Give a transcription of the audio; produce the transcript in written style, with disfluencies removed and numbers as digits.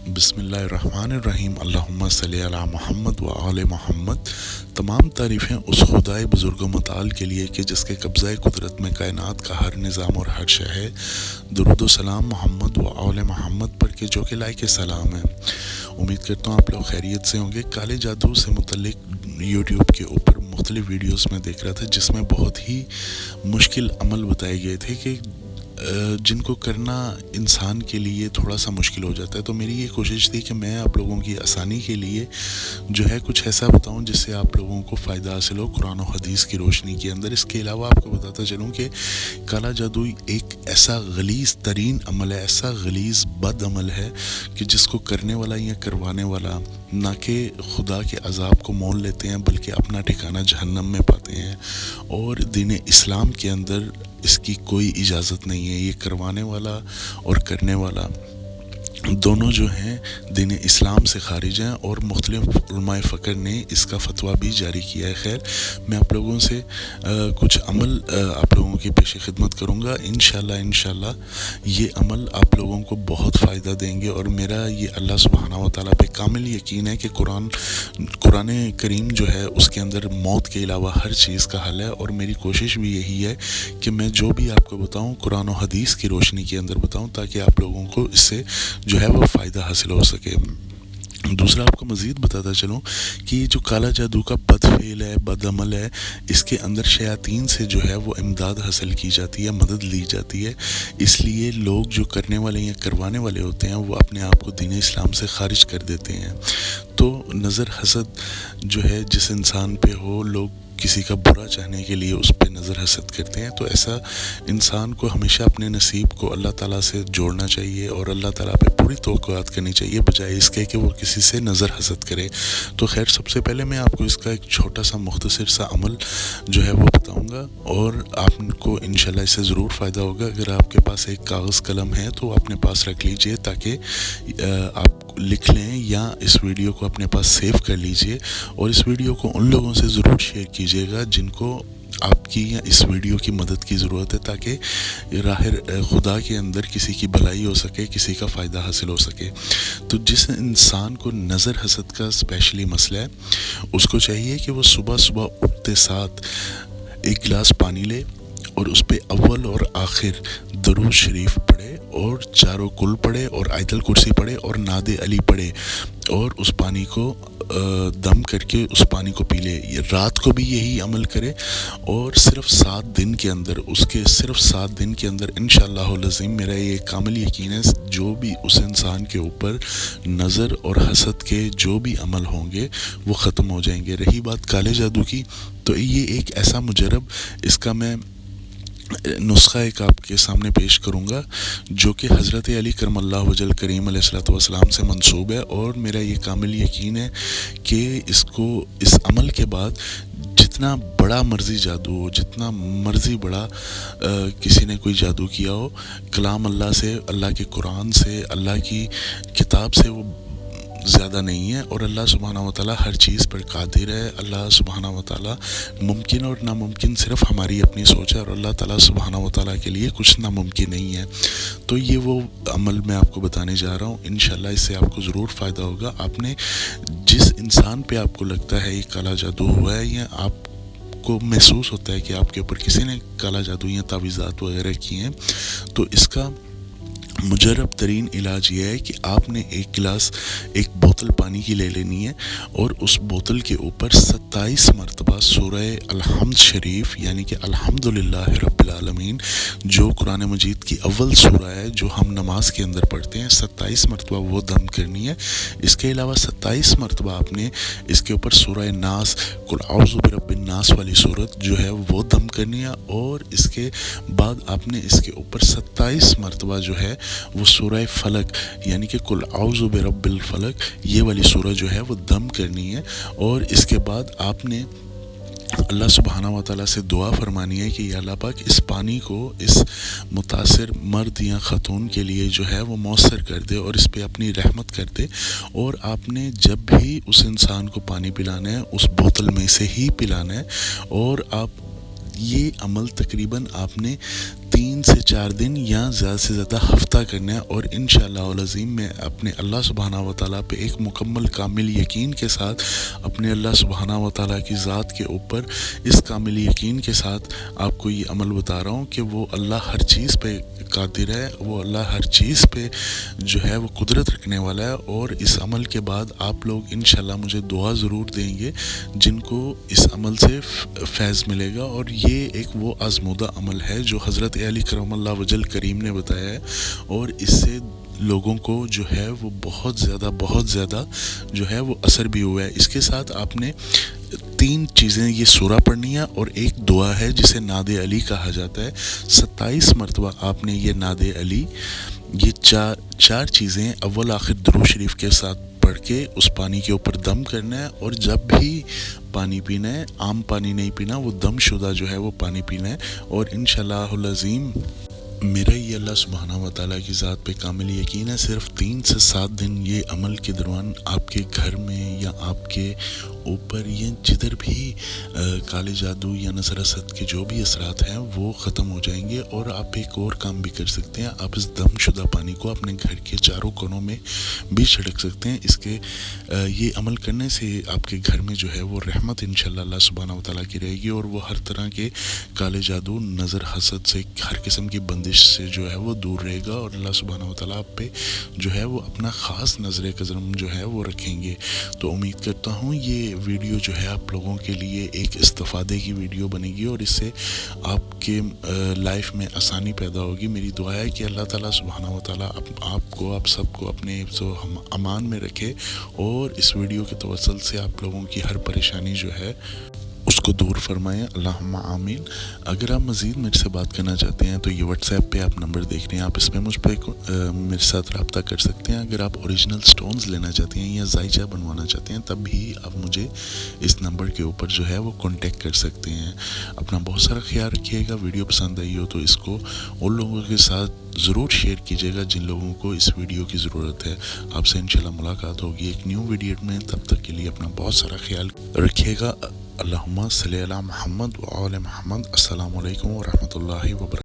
بسم اللہ الرحمن الرحیم، اللہم صلی علی محمد و آل محمد۔ تمام تعریفیں اس خدائے بزرگ و متعال کے لیے کہ جس کے قبضہ قدرت میں کائنات کا ہر نظام اور ہر شے ہے۔ درود و سلام محمد و آل محمد پر کے جو کہ لائق سلام ہے۔ امید کرتا ہوں آپ لوگ خیریت سے ہوں گے۔ کالے جادو سے متعلق یوٹیوب کے اوپر مختلف ویڈیوز میں دیکھ رہا تھا جس میں بہت ہی مشکل عمل بتائے گئے تھے کہ جن کو کرنا انسان کے لیے تھوڑا سا مشکل ہو جاتا ہے۔ تو میری یہ کوشش تھی کہ میں آپ لوگوں کی آسانی کے لیے جو ہے کچھ ایسا بتاؤں جس سے آپ لوگوں کو فائدہ حاصل ہو قرآن و حدیث کی روشنی کے اندر۔ اس کے علاوہ آپ کو بتاتا چلوں کہ کالا جادو ایک ایسا غلیظ ترین عمل ہے، ایسا غلیظ بد عمل ہے کہ جس کو کرنے والا یا کروانے والا نہ کہ خدا کے عذاب کو مول لیتے ہیں بلکہ اپنا ٹھکانہ جہنم میں پاتے ہیں، اور دین اسلام کے اندر اس کی کوئی اجازت نہیں ہے۔ یہ کروانے والا اور کرنے والا دونوں جو ہیں دین اسلام سے خارج ہیں، اور مختلف علماء فقہ نے اس کا فتویٰ بھی جاری کیا ہے۔ خیر، میں آپ لوگوں سے کچھ عمل آپ لوگوں کی پیش خدمت کروں گا۔ انشاءاللہ یہ عمل آپ لوگوں کو بہت فائدہ دیں گے، اور میرا یہ اللہ سبحانہ و تعالیٰ پہ کامل یقین ہے کہ قرآن کریم جو ہے اس کے اندر موت کے علاوہ ہر چیز کا حل ہے، اور میری کوشش بھی یہی ہے کہ میں جو بھی آپ کو بتاؤں قرآن و حدیث کی روشنی کے اندر بتاؤں تاکہ آپ لوگوں کو اس سے جو ہے وہ فائدہ حاصل ہو سکے۔ دوسرا آپ کو مزید بتاتا چلوں کہ جو کالا جادو کا بد فعل ہے، بد عمل ہے، اس کے اندر شیاطین سے جو ہے وہ امداد حاصل کی جاتی ہے، مدد لی جاتی ہے۔ اس لیے لوگ جو کرنے والے یا کروانے والے ہوتے ہیں وہ اپنے آپ کو دین اسلام سے خارج کر دیتے ہیں۔ تو نظر حسد جو ہے جس انسان پہ ہو، لوگ کسی کا برا چاہنے کے لیے اس پہ نظر حسد کرتے ہیں، تو ایسا انسان کو ہمیشہ اپنے نصیب کو اللہ تعالیٰ سے جوڑنا چاہیے اور اللہ تعالیٰ پہ پوری توقعات کرنی چاہیے، بجائے اس کے کہ وہ کسی سے نظر حسد کرے۔ تو خیر، سب سے پہلے میں آپ کو اس کا ایک چھوٹا سا مختصر سا عمل جو ہے وہ بتاؤں گا، اور آپ کو انشاءاللہ اس سے ضرور فائدہ ہوگا۔ اگر آپ کے پاس ایک کاغذ قلم ہے تو اپنے پاس رکھ لیجئے تاکہ آپ لکھ لیں، یا اس ویڈیو کو اپنے پاس سیو کر لیجئے، اور اس ویڈیو کو ان لوگوں سے ضرور شیئر کیجئے گا جن کو آپ کی یا اس ویڈیو کی مدد کی ضرورت ہے، تاکہ راہ خدا کے اندر کسی کی بھلائی ہو سکے، کسی کا فائدہ حاصل ہو سکے۔ تو جس انسان کو نظر حسد کا اسپیشلی مسئلہ ہے، اس کو چاہیے کہ وہ صبح صبح اٹھتے ساتھ ایک گلاس پانی لے اور اس پہ اول اور آخر درود شریف پڑھے، اور چاروں کل پڑھے، اور آیت الکرسی پڑھے، اور نعت علی پڑھے، اور اس پانی کو دم کر کے اس پانی کو پی لے۔ رات کو بھی یہی عمل کرے، اور صرف 7 دن کے اندر صرف 7 دن کے اندر انشاءاللہ العظیم میرا یہ کامل یقین ہے جو بھی اس انسان کے اوپر نظر اور حسد کے جو بھی عمل ہوں گے وہ ختم ہو جائیں گے۔ رہی بات کالے جادو کی، تو یہ ایک ایسا مجرب، اس کا میں نسخہ ایک آپ کے سامنے پیش کروں گا جو کہ حضرت علی کرم اللہ وجہ کریم علیہ الصلوۃ والسلام سے منسوب ہے، اور میرا یہ کامل یقین ہے کہ اس عمل کے بعد جتنا بڑا مرضی جادو ہو، جتنا مرضی بڑا کسی نے کوئی جادو کیا ہو، کلام اللہ سے، اللہ کے قرآن سے، اللہ کی کتاب سے وہ زیادہ نہیں ہے، اور اللہ سبحانہ و تعالیٰ ہر چیز پر قادر ہے۔ اللہ سبحانہ و تعالیٰ ممکن اور ناممکن صرف ہماری اپنی سوچ ہے، اور اللہ تعالیٰ سبحانہ و تعالیٰ کے لیے کچھ ناممکن نہیں ہے۔ تو یہ وہ عمل میں آپ کو بتانے جا رہا ہوں، انشاءاللہ اس سے آپ کو ضرور فائدہ ہوگا۔ آپ نے جس انسان پہ آپ کو لگتا ہے یہ کالا جادو ہوا ہے، یا آپ کو محسوس ہوتا ہے کہ آپ کے اوپر کسی نے کالا جادو یا تعویذات وغیرہ کی ہیں، تو اس کا مجرب ترین علاج یہ ہے کہ آپ نے ایک بوتل پانی کی لے لینی ہے، اور اس بوتل کے اوپر 27 مرتبہ سورہ الحمد شریف، یعنی کہ الحمدللہ رب العالمین، جو قرآن مجید کی اول سورہ ہے جو ہم نماز کے اندر پڑھتے ہیں، 27 مرتبہ وہ دم کرنی ہے۔ اس کے علاوہ 27 مرتبہ آپ نے اس کے اوپر سورہ ناس، قل اعوذ برب الناس والی صورت جو ہے وہ دم کرنی ہے، اور اس کے بعد آپ نے اس کے اوپر 27 مرتبہ جو ہے وہ سورہ فلق، یعنی کہ قل اعوذ برب الفلق، یہ والی سورہ جو ہے وہ دم کرنی ہے۔ اور اس کے بعد آپ نے اللہ سبحانہ و تعالیٰ سے دعا فرمانی ہے کہ یا اللہ پاک اس پانی کو اس متاثر مرد یا خاتون کے لیے جو ہے وہ مؤثر کر دے، اور اس پہ اپنی رحمت کر دے۔ اور آپ نے جب بھی اس انسان کو پانی پلانا ہے اس بوتل میں سے ہی پلانا ہے، اور آپ یہ عمل تقریباً آپ نے 3 سے 4 دن یا زیادہ سے زیادہ ہفتہ کرنا ہے، اور انشاءاللہ العظیم میں اپنے اللہ سبحانہ و تعالیٰ پہ ایک مکمل کامل یقین کے ساتھ، اپنے اللہ سبحانہ و تعالیٰ کی ذات کے اوپر اس کامل یقین کے ساتھ آپ کو یہ عمل بتا رہا ہوں کہ وہ اللہ ہر چیز پہ قادر ہے، وہ اللہ ہر چیز پہ جو ہے وہ قدرت رکھنے والا ہے۔ اور اس عمل کے بعد آپ لوگ انشاءاللہ مجھے دعا ضرور دیں گے جن کو اس عمل سے فیض ملے گا، اور یہ ایک وہ آزمودہ عمل ہے جو حضرت علی کرم اللہ وجل کریم نے بتایا ہے، اور اس سے لوگوں کو جو ہے وہ بہت زیادہ جو ہے وہ اثر بھی ہوا ہے۔ اس کے ساتھ آپ نے 3 چیزیں یہ سورہ پڑھنی ہے، اور ایک دعا ہے جسے ناد علی کہا جاتا ہے۔ 27 مرتبہ آپ نے یہ ناد علی، یہ چار چیزیں اول آخر درود شریف کے ساتھ پڑھ کے اس پانی کے اوپر دم کرنا ہے، اور جب بھی پانی پینا ہے عام پانی نہیں پینا، وہ دم شدہ جو ہے وہ پانی پینا ہے۔ اور انشاءاللہ العظیم میرا یہ اللہ سبحانہ و تعالیٰ کی ذات پہ کامل یقین ہے، صرف 3 سے 7 دن یہ عمل کے دوران آپ کے گھر میں یا آپ کے اوپر یا جدھر بھی کالے جادو یا نظر اثر کے جو بھی اثرات ہیں وہ ختم ہو جائیں گے۔ اور آپ ایک اور کام بھی کر سکتے ہیں، آپ اس دم شدہ پانی کو اپنے گھر کے چاروں کونوں میں بھی چھڑک سکتے ہیں۔ اس کے یہ عمل کرنے سے آپ کے گھر میں جو ہے وہ رحمت انشاءاللہ اللہ سبحانہ و تعالیٰ کی رہے گی، اور وہ ہر طرح کے کالے جادو، نظر حسد سے، ہر قسم کی بندش سے جو ہے وہ دور رہے گا، اور اللہ سبحانہ و تعالیٰ آپ پہ جو ہے وہ اپنا خاص نظر کرم جو ہے وہ رکھیں گے۔ تو امید کرتا ہوں یہ ویڈیو جو ہے آپ لوگوں کے لیے ایک استفادے کی ویڈیو بنے گی، اور اس سے آپ کے لائف میں آسانی پیدا ہوگی۔ میری دعا ہے کہ اللہ تعالیٰ سبحانہ و تعالیٰ آپ کو، آپ سب کو اپنے حفظ و امان میں رکھے، اور اس ویڈیو کے توسل سے آپ لوگوں کی ہر پریشانی جو ہے اس کو دور فرمائیں، اللہم آمین۔ اگر آپ مزید میرے سے بات کرنا چاہتے ہیں تو یہ واٹس ایپ پہ آپ نمبر دیکھ رہے ہیں، آپ اس پہ مجھ پہ میرے ساتھ رابطہ کر سکتے ہیں۔ اگر آپ اوریجنل سٹونز لینا چاہتے ہیں یا زائچہ بنوانا چاہتے ہیں تب بھی آپ مجھے اس نمبر کے اوپر جو ہے وہ کانٹیکٹ کر سکتے ہیں۔ اپنا بہت سارا خیال رکھیے گا۔ ویڈیو پسند آئی ہو تو اس کو ان لوگوں کے ساتھ ضرور شیئر کیجیے گا جن لوگوں کو اس ویڈیو کی ضرورت ہے۔ آپ سے انشاءاللہ ملاقات ہوگی ایک نیو ویڈیو میں، تب تک کے لیے اپنا بہت سارا خیال رکھیے گا۔ اللہم صلی علی محمد و آل محمد۔ السلام علیکم ورحمۃ اللہ وبرکاتہ۔